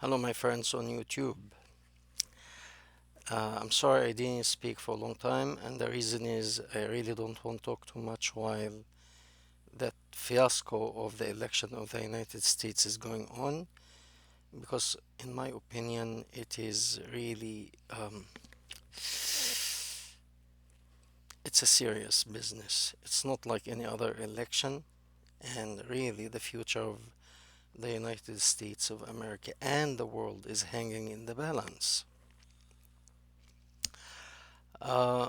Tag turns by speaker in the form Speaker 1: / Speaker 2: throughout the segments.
Speaker 1: Hello, my friends on YouTube. I'm sorry I didn't speak for a long time, and the reason is I really don't want to talk too much while that fiasco of the election of the United States is going on, because, in my opinion, it is really it's a serious business. It's not like any other election, and really the future of the United States of America and the world is hanging in the balance. Uh,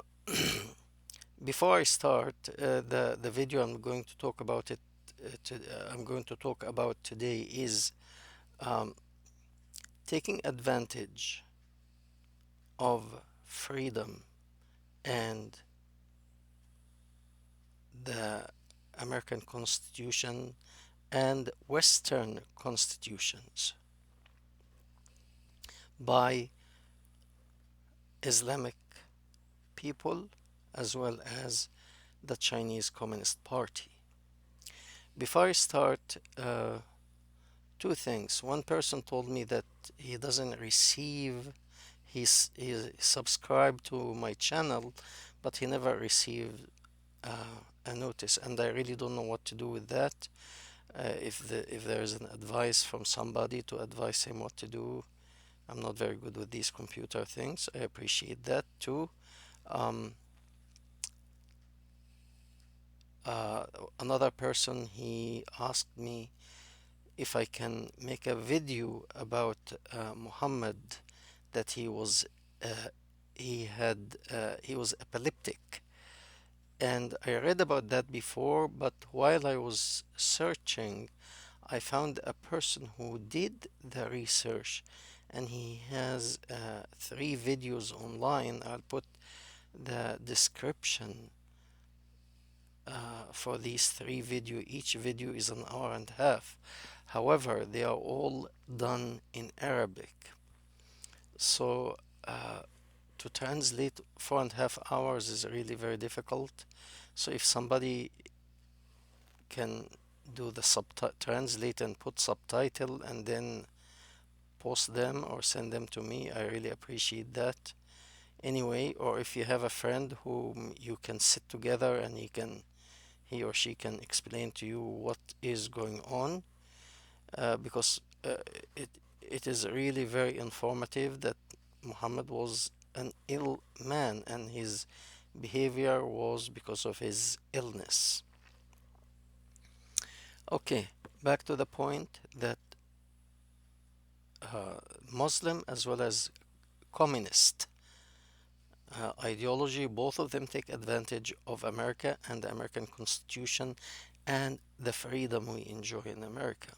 Speaker 1: Before I start the video, I'm going to talk about today is um, taking advantage of freedom and the American Constitution and Western constitutions by Islamic people as well as the Chinese Communist Party. Before I start, two things. One person told me that he doesn't receive, he subscribed to my channel, but he never received a notice, and I really don't know what to do with that. If there is an advice from somebody to advise him what to do, I'm not very good with these computer things. I appreciate that too. Um, uh, Another person, he asked me if I can make a video about Muhammad, that uh, he was epileptic, and I read about that before, but while I was searching I found a person who did the research, and he has three videos online. I'll put the description for these three video. Each video is an hour and a half. However, they are all done in Arabic. So to translate 4.5 hours is really very difficult. So if somebody can do the translate and put subtitle and then post them or send them to me, I really appreciate that. Anyway, or if you have a friend whom you can sit together and he or she can explain to you what is going on, because it it is really very informative that Muhammad was an ill man and his behavior was because of his illness. Okay, back to the point that Muslim as well as communist ideology, both of them take advantage of America and the American Constitution and the freedom we enjoy in America.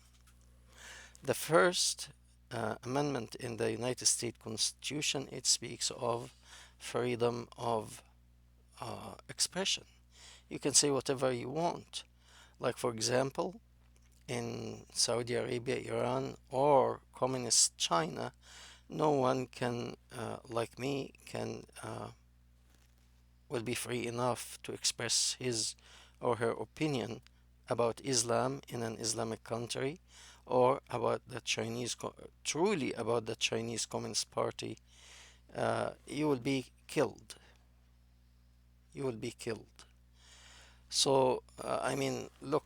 Speaker 1: The first amendment in the United States Constitution, it speaks of freedom of expression. You can say whatever you want. Like, for example, in Saudi Arabia, Iran, or communist China, no one can, like me, can will be free enough to express his or her opinion about Islam in an Islamic country, or about the truly about the Chinese Communist Party. You will be killed. You will be killed. So, I mean, look,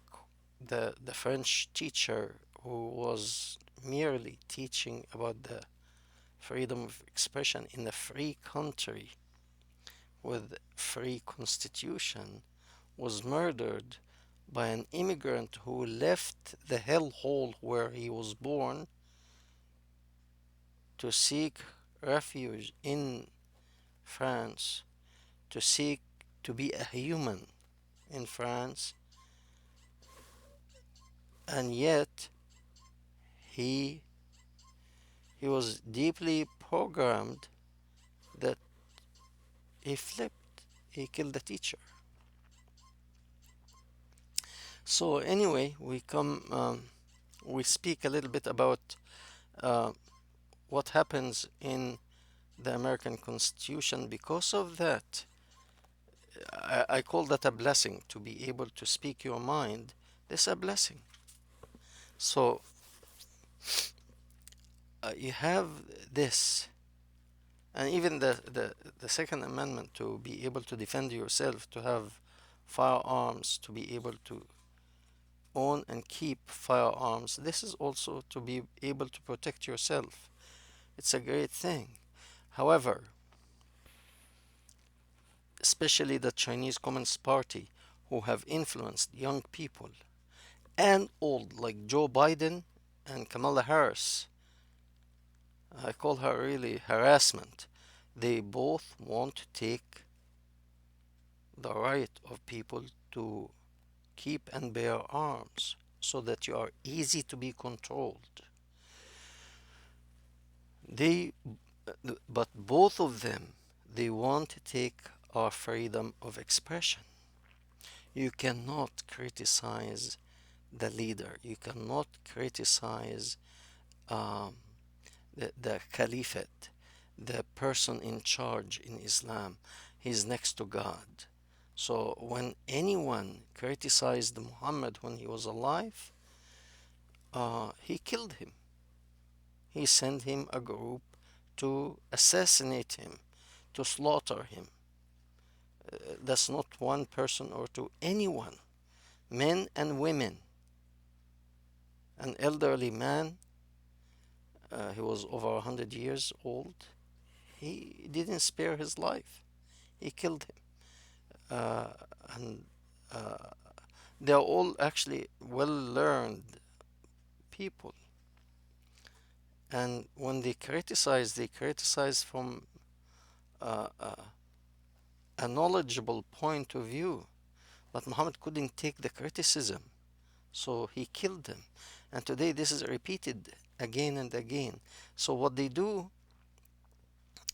Speaker 1: the French teacher who was merely teaching about the freedom of expression in a free country with free constitution was murdered by an immigrant who left the hellhole where he was born to seek refuge in France, to seek to be a human in France, and yet he he was deeply programmed that he flipped, he killed the teacher. So anyway, we speak a little bit about uh, what happens in the American Constitution. Because of that, I call that a blessing, to be able to speak your mind. This is a blessing. So you have this, and even the Second Amendment, to be able to defend yourself, to have firearms, to be able to own and keep firearms. This is also to be able to protect yourself. It's a great thing. However, especially the Chinese Communist Party, who have influenced young people and old, like Joe Biden and Kamala Harris, I call her really harassment. They both want to take the right of people to keep and bear arms so that you are easy to be controlled. They, but both of them, they want to take our freedom of expression. You cannot criticize the leader. You cannot criticize um, the caliphate, the person in charge in Islam. He's next to God. So when anyone criticized Muhammad when he was alive, he killed him. He sent him a group to assassinate him, to slaughter him. That's not one person or two, anyone, men and women. An elderly man, he was over 100 years old, he didn't spare his life. He killed him. Uh, and uh, they're all actually well learned people. And when they criticize from uh, uh, a knowledgeable point of view. But Muhammad couldn't take the criticism, so he killed them. And today this is repeated again and again. So what they do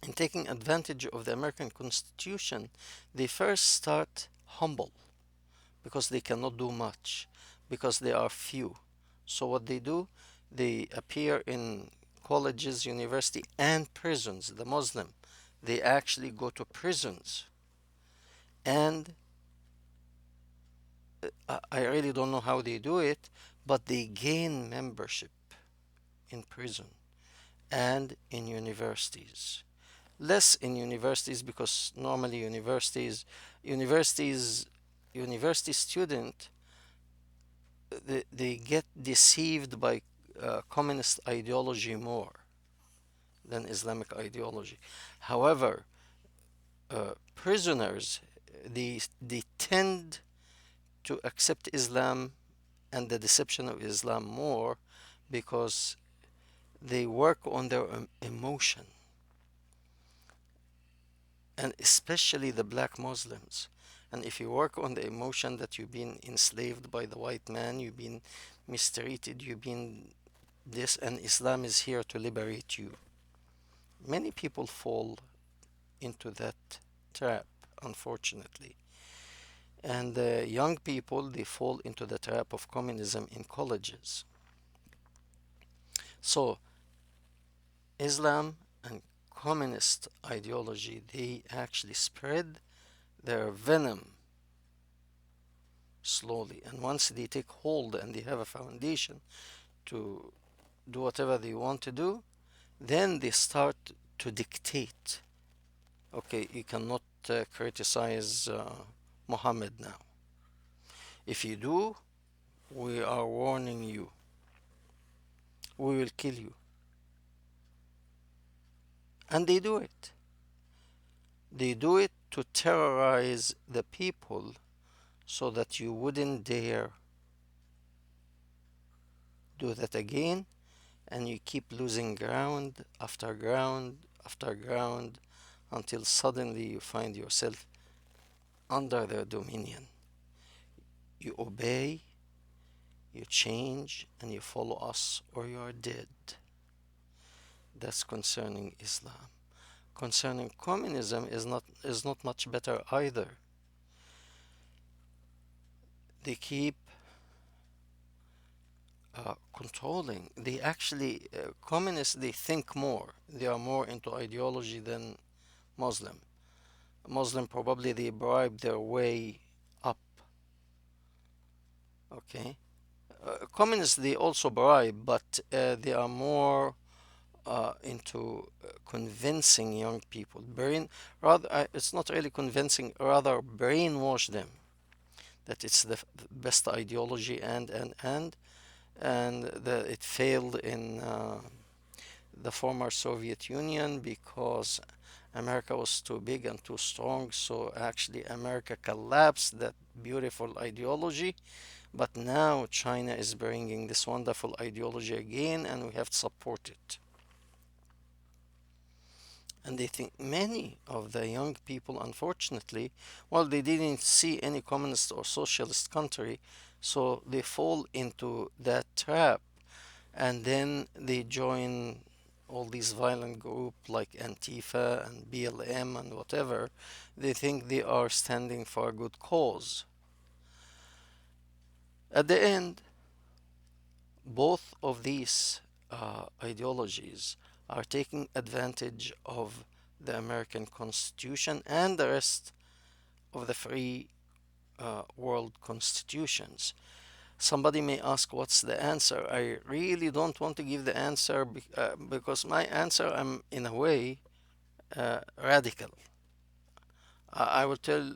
Speaker 1: in taking advantage of the American Constitution, they first start humble because they cannot do much, because they are few. So what they do, they appear in colleges, university, and prisons. The Muslim, they actually go to prisons, and I really don't know how they do it, but they gain membership in prison and in universities. Less in universities because normally universities, university student, they get deceived by communist ideology more than Islamic ideology. However, prisoners, they tend to accept Islam and the deception of Islam more because they work on their emotion, and especially the black Muslims. And if you work on the emotion that you've been enslaved by the white man, you've been mistreated, you've been this, and Islam is here to liberate you. Many people fall into that trap, unfortunately. And young people, they fall into the trap of communism in colleges. So Islam and communist ideology, they actually spread their venom slowly. And once they take hold and they have a foundation to do whatever they want to do, then they start to dictate. Okay, you cannot criticize Muhammad now. If you do, we are warning you. We will kill you. And they do it. They do it to terrorize the people so that you wouldn't dare do that again, and you keep losing ground after ground after ground until suddenly you find yourself under their dominion. You obey, you change, and you follow us, or you are dead. That's concerning Islam. Concerning communism is not much better either. They keep controlling. They actually, communists, they think more. They are more into ideology than Muslim. Muslim, probably they bribe their way up. Okay. Communists, they also bribe, but they are more into convincing young people, rather, it's not really convincing, rather brainwash them that it's the best ideology, and that it failed in the former Soviet Union because America was too big and too strong. So actually, America collapsed that beautiful ideology. But now China is bringing this wonderful ideology again, and we have to support it. And they think many of the young people, unfortunately, well, they didn't see any communist or socialist country, so they fall into that trap, and then they join all these violent groups like Antifa and BLM and whatever. They think they are standing for a good cause. At the end, both of these ideologies are taking advantage of the American Constitution and the rest of the free world constitutions. Somebody may ask, what's the answer? I really don't want to give the answer because my answer, I'm in a way radical. I will tell,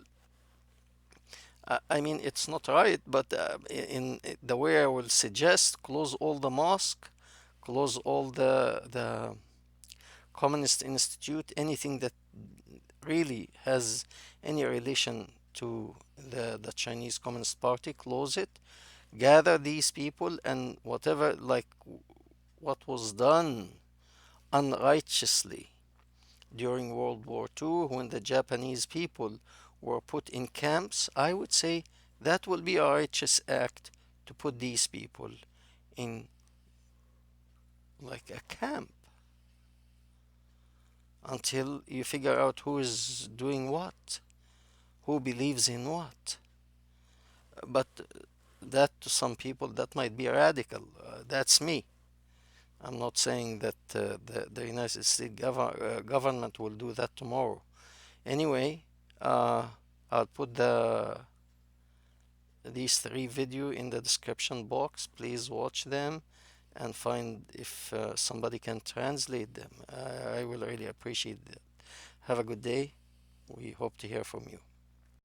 Speaker 1: I mean, it's not right, but in the way I will suggest, close all the mosque, close all the communist institute, anything that really has any relation to the Chinese Communist Party, close it, gather these people, and whatever, like what was done unrighteously during World War II when the Japanese people were put in camps, I would say that will be a righteous act to put these people in like a camp until you figure out who is doing what, who believes in what. But that to some people that might be radical. That's me. I'm not saying that the United States government will do that tomorrow. Anyway, I'll put these three video in the description box. Please watch them and find if somebody can translate them. I will really appreciate that. Have a good day. We hope to hear from you.